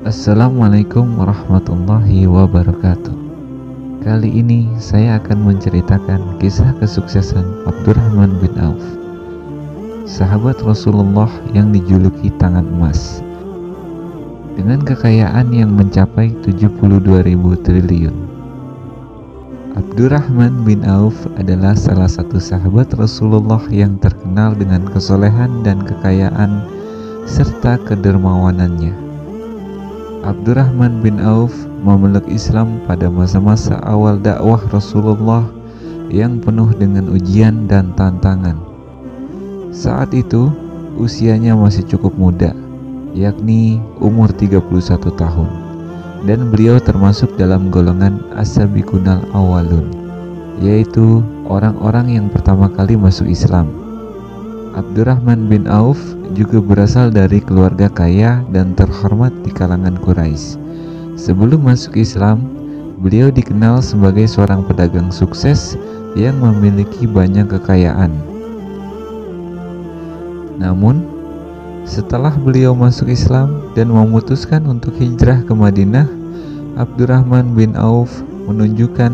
Assalamualaikum warahmatullahi wabarakatuh. Kali ini saya akan menceritakan kisah kesuksesan Abdurrahman bin Auf, sahabat Rasulullah yang dijuluki tangan emas, dengan kekayaan yang mencapai 72.000 triliun. Abdurrahman bin Auf adalah salah satu sahabat Rasulullah yang terkenal dengan kesolehan dan kekayaan serta kedermawanannya. Abdurrahman bin Auf memeluk Islam pada masa-masa awal dakwah Rasulullah yang penuh dengan ujian dan tantangan. Saat itu usianya masih cukup muda, yakni umur 31 tahun, dan beliau termasuk dalam golongan as-sabiqunal awwalun, yaitu orang-orang yang pertama kali masuk Islam. Abdurrahman bin Auf juga berasal dari keluarga kaya dan terhormat di kalangan Quraisy. Sebelum masuk Islam, beliau dikenal sebagai seorang pedagang sukses yang memiliki banyak kekayaan. Namun, setelah beliau masuk Islam dan memutuskan untuk hijrah ke Madinah, Abdurrahman bin Auf menunjukkan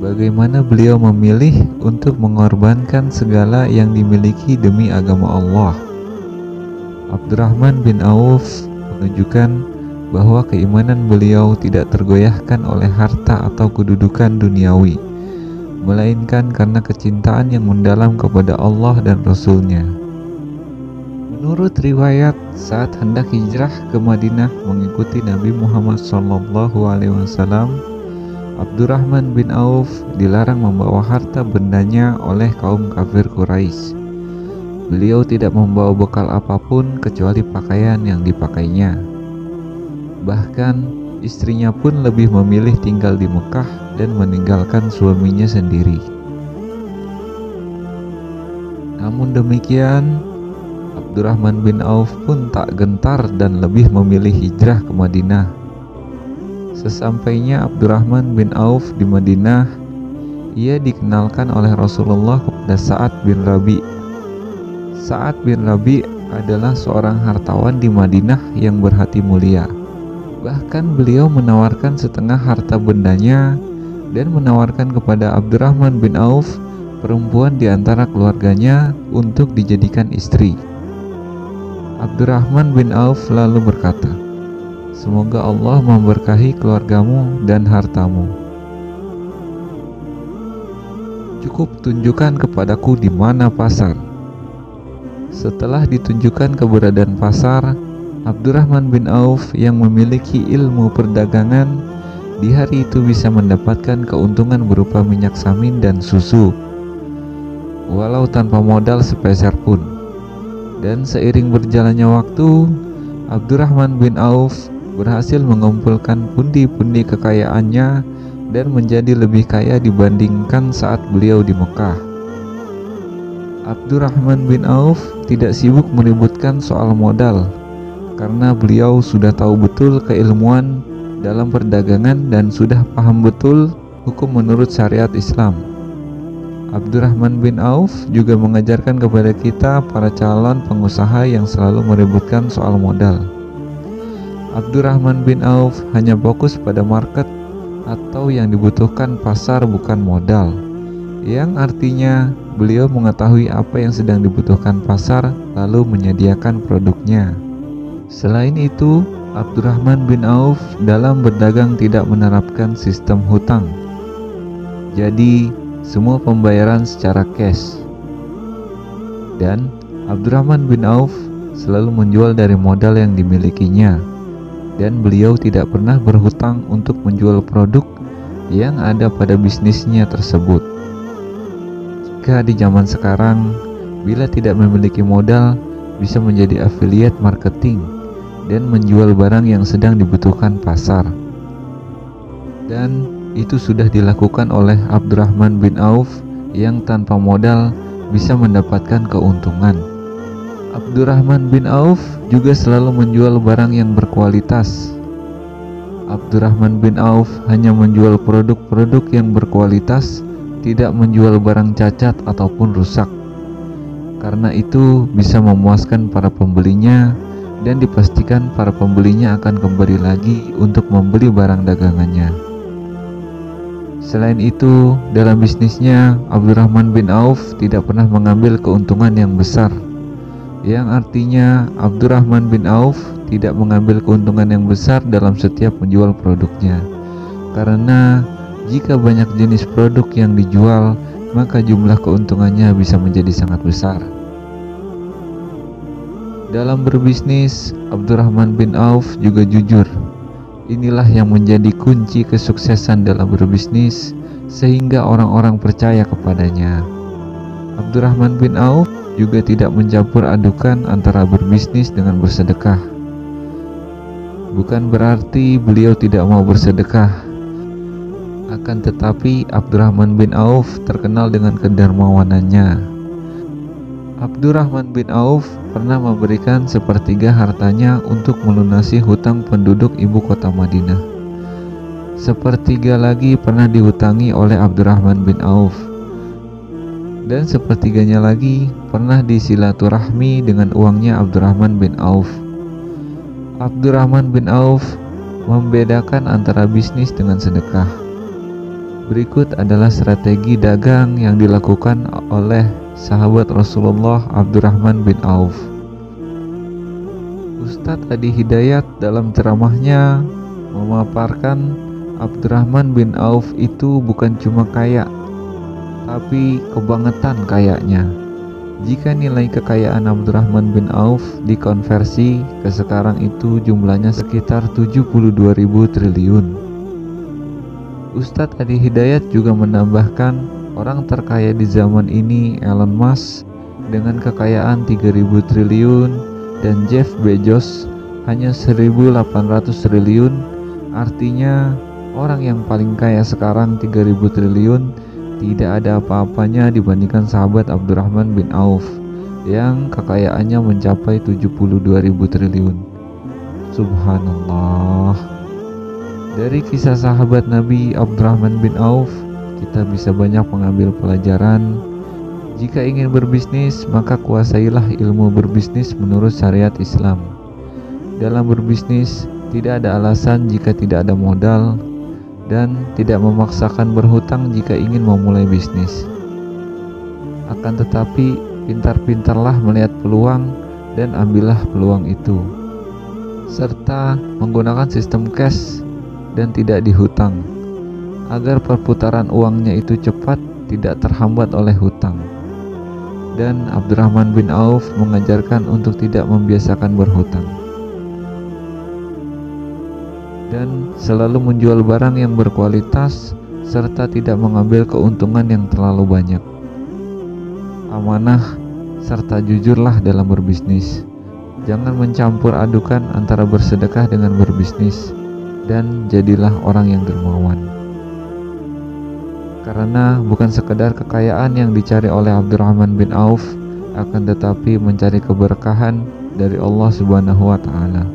bagaimana beliau memilih untuk mengorbankan segala yang dimiliki demi agama Allah. Abdurrahman bin Auf menunjukkan bahwa keimanan beliau tidak tergoyahkan oleh harta atau kedudukan duniawi, melainkan karena kecintaan yang mendalam kepada Allah dan Rasul-Nya. Menurut riwayat, saat hendak hijrah ke Madinah mengikuti Nabi Muhammad SAW, Abdurrahman bin Auf dilarang membawa harta bendanya oleh kaum kafir Quraisy. Beliau tidak membawa bekal apapun kecuali pakaian yang dipakainya. Bahkan istrinya pun lebih memilih tinggal di Mekah dan meninggalkan suaminya sendiri. Namun demikian, Abdurrahman bin Auf pun tak gentar dan lebih memilih hijrah ke Madinah. Sesampainya Abdurrahman bin Auf di Madinah, ia dikenalkan oleh Rasulullah kepada Sa'ad bin Rabi. Sa'ad bin Rabi adalah seorang hartawan di Madinah yang berhati mulia. Bahkan beliau menawarkan setengah harta bendanya dan menawarkan kepada Abdurrahman bin Auf perempuan di antara keluarganya untuk dijadikan istri. Abdurrahman bin Auf lalu berkata, "Semoga Allah memberkahi keluargamu dan hartamu. Cukup tunjukkan kepadaku di mana pasar." Setelah ditunjukkan keberadaan pasar, Abdurrahman bin Auf yang memiliki ilmu perdagangan di hari itu bisa mendapatkan keuntungan berupa minyak samin dan susu, walau tanpa modal sepeser pun. Dan seiring berjalannya waktu, Abdurrahman bin Auf berhasil mengumpulkan pundi-pundi kekayaannya dan menjadi lebih kaya dibandingkan saat beliau di Mekah. Abdurrahman bin Auf tidak sibuk meributkan soal modal karena beliau sudah tahu betul keilmuan dalam perdagangan dan sudah paham betul hukum menurut syariat Islam. Abdurrahman bin Auf juga mengajarkan kepada kita para calon pengusaha yang selalu meributkan soal modal. Abdurrahman bin Auf hanya fokus pada market atau yang dibutuhkan pasar, bukan modal, yang artinya beliau mengetahui apa yang sedang dibutuhkan pasar lalu menyediakan produknya. Selain itu, Abdurrahman bin Auf dalam berdagang tidak menerapkan sistem hutang. Jadi, semua pembayaran secara cash. Dan Abdurrahman bin Auf selalu menjual dari modal yang dimilikinya. Dan beliau tidak pernah berhutang untuk menjual produk yang ada pada bisnisnya tersebut. Jika di zaman sekarang, bila tidak memiliki modal, bisa menjadi affiliate marketing dan menjual barang yang sedang dibutuhkan pasar. Dan itu sudah dilakukan oleh Abdurrahman bin Auf yang tanpa modal bisa mendapatkan keuntungan. Abdurrahman bin Auf juga selalu menjual barang yang berkualitas. Abdurrahman bin Auf hanya menjual produk-produk yang berkualitas, tidak menjual barang cacat ataupun rusak. Karena itu bisa memuaskan para pembelinya dan dipastikan para pembelinya akan kembali lagi untuk membeli barang dagangannya. Selain itu, dalam bisnisnya, Abdurrahman bin Auf tidak pernah mengambil keuntungan yang besar, yang artinya Abdurrahman bin Auf tidak mengambil keuntungan yang besar dalam setiap menjual produknya. Karena jika banyak jenis produk yang dijual, maka jumlah keuntungannya bisa menjadi sangat besar. Dalam berbisnis, Abdurrahman bin Auf juga jujur. Inilah yang menjadi kunci kesuksesan dalam berbisnis, sehingga orang-orang percaya kepadanya. Abdurrahman bin Auf juga tidak mencampur adukan antara berbisnis dengan bersedekah. Bukan berarti beliau tidak mau bersedekah, akan tetapi Abdurrahman bin Auf terkenal dengan kedermawanannya. Abdurrahman bin Auf pernah memberikan sepertiga hartanya untuk melunasi hutang penduduk ibu kota Madinah. Sepertiga lagi pernah dihutangi oleh Abdurrahman bin Auf, dan sepertiganya lagi pernah disilaturahmi dengan uangnya Abdurrahman bin Auf. Abdurrahman bin Auf membedakan antara bisnis dengan sedekah. Berikut adalah strategi dagang yang dilakukan oleh sahabat Rasulullah Abdurrahman bin Auf. Ustadz Adi Hidayat dalam ceramahnya memaparkan Abdurrahman bin Auf itu bukan cuma kaya, tapi kebangetan kayanya. Jika nilai kekayaan Abdurrahman bin Auf dikonversi ke sekarang itu jumlahnya sekitar 72.000 triliun. Ustadz Adi Hidayat juga menambahkan orang terkaya di zaman ini Elon Musk dengan kekayaan 3.000 triliun dan Jeff Bezos hanya 1.800 triliun. Artinya orang yang paling kaya sekarang 3.000 triliun tidak ada apa-apanya dibandingkan sahabat Abdurrahman bin Auf yang kekayaannya mencapai 72.000 triliun. Subhanallah. Dari kisah sahabat Nabi Abdurrahman bin Auf, kita bisa banyak mengambil pelajaran. Jika ingin berbisnis, maka kuasailah ilmu berbisnis menurut syariat Islam. Dalam berbisnis, tidak ada alasan jika tidak ada modal, dan tidak memaksakan berhutang jika ingin memulai bisnis. Akan tetapi, pintar-pintarlah melihat peluang dan ambillah peluang itu, serta menggunakan sistem cash dan tidak dihutang, agar perputaran uangnya itu cepat, tidak terhambat oleh hutang. Dan Abdurrahman bin Auf mengajarkan untuk tidak membiasakan berhutang, dan selalu menjual barang yang berkualitas, serta tidak mengambil keuntungan yang terlalu banyak. Amanah serta jujurlah dalam berbisnis. Jangan mencampur adukan antara bersedekah dengan berbisnis, dan jadilah orang yang dermawan. Karena bukan sekedar kekayaan yang dicari oleh Abdurrahman bin Auf, akan tetapi mencari keberkahan dari Allah Subhanahu wa Ta'ala.